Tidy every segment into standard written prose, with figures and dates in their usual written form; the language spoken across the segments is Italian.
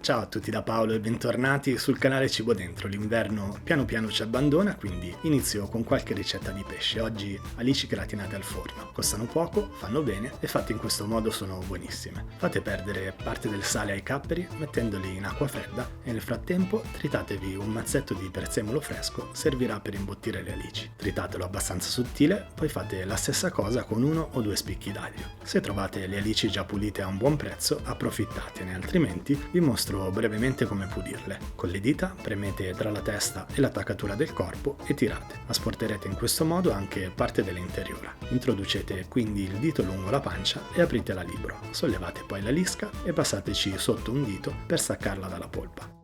Ciao a tutti da Paolo e bentornati sul canale Cibo Dentro. L'inverno piano piano ci abbandona, quindi inizio con qualche ricetta di pesce. Oggi alici gratinate al forno. Costano poco, fanno bene e fatte in questo modo sono buonissime. Fate perdere parte del sale ai capperi mettendoli in acqua fredda e nel frattempo tritatevi un mazzetto di prezzemolo fresco, servirà per imbottire le alici. Tritatelo abbastanza sottile, poi fate la stessa cosa con 1 o 2 spicchi d'aglio. Se trovate le alici già pulite a un buon prezzo, approfittatene, altrimenti vi mostro brevemente come pulirle. Con le dita premete tra la testa e l'attaccatura del corpo e tirate. Asporterete in questo modo anche parte dell'interiora. Introducete quindi il dito lungo la pancia e aprite la libro. Sollevate poi la lisca e passateci sotto un dito per staccarla dalla polpa.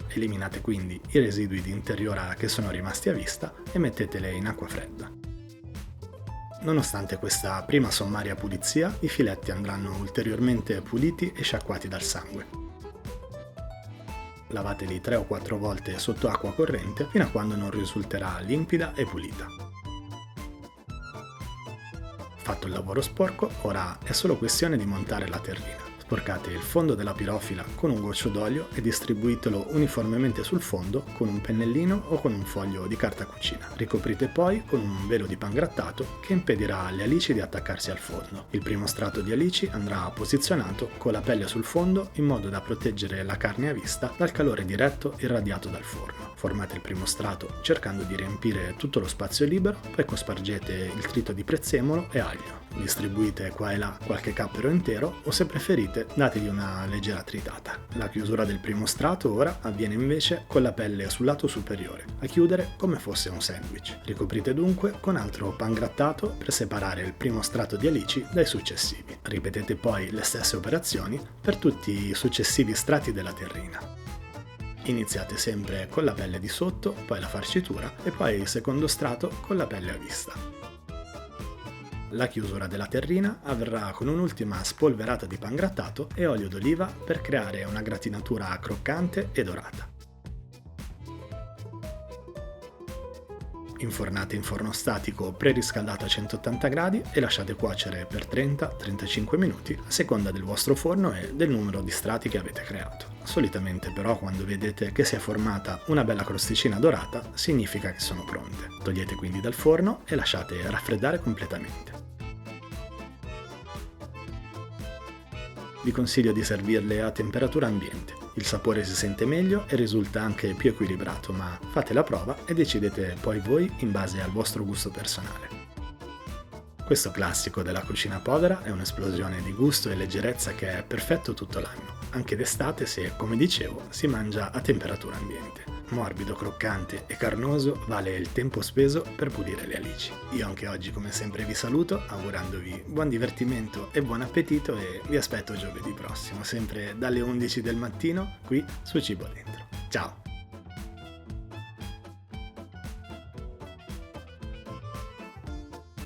Eliminate quindi i residui di interiora che sono rimasti a vista e mettetele in acqua fredda. Nonostante questa prima sommaria pulizia, i filetti andranno ulteriormente puliti e sciacquati dal sangue. Lavateli 3 o 4 volte sotto acqua corrente fino a quando non risulterà limpida e pulita. Fatto il lavoro sporco, ora è solo questione di montare la terrina. Sporcate il fondo della pirofila con un goccio d'olio e distribuitelo uniformemente sul fondo con un pennellino o con un foglio di carta cucina. Ricoprite poi con un velo di pangrattato che impedirà alle alici di attaccarsi al forno. Il primo strato di alici andrà posizionato con la pelle sul fondo in modo da proteggere la carne a vista dal calore diretto irradiato dal forno. Formate il primo strato cercando di riempire tutto lo spazio libero, poi cospargete il trito di prezzemolo e aglio. Distribuite qua e là qualche cappero intero o, se preferite, dategli una leggera tritata. La chiusura del primo strato ora avviene invece con la pelle sul lato superiore, a chiudere come fosse un sandwich. Ricoprite dunque con altro pangrattato per separare il primo strato di alici dai successivi. Ripetete poi le stesse operazioni per tutti i successivi strati della terrina. Iniziate sempre con la pelle di sotto, poi la farcitura e poi il secondo strato con la pelle a vista. La chiusura della terrina avverrà con un'ultima spolverata di pangrattato e olio d'oliva per creare una gratinatura croccante e dorata. Infornate in forno statico preriscaldato a 180 gradi e lasciate cuocere per 30-35 minuti a seconda del vostro forno e del numero di strati che avete creato. Solitamente però quando vedete che si è formata una bella crosticina dorata significa che sono pronte. Togliete quindi dal forno e lasciate raffreddare completamente. Vi consiglio di servirle a temperatura ambiente. Il sapore si sente meglio e risulta anche più equilibrato, ma fate la prova e decidete poi voi in base al vostro gusto personale. Questo classico della cucina povera è un'esplosione di gusto e leggerezza che è perfetto tutto l'anno, anche d'estate se, come dicevo, si mangia a temperatura ambiente. Morbido, croccante e carnoso vale il tempo speso per pulire le alici. Io anche oggi come sempre vi saluto augurandovi buon divertimento e buon appetito e vi aspetto giovedì prossimo, sempre dalle 11 del mattino qui su Cibo Dentro. Ciao!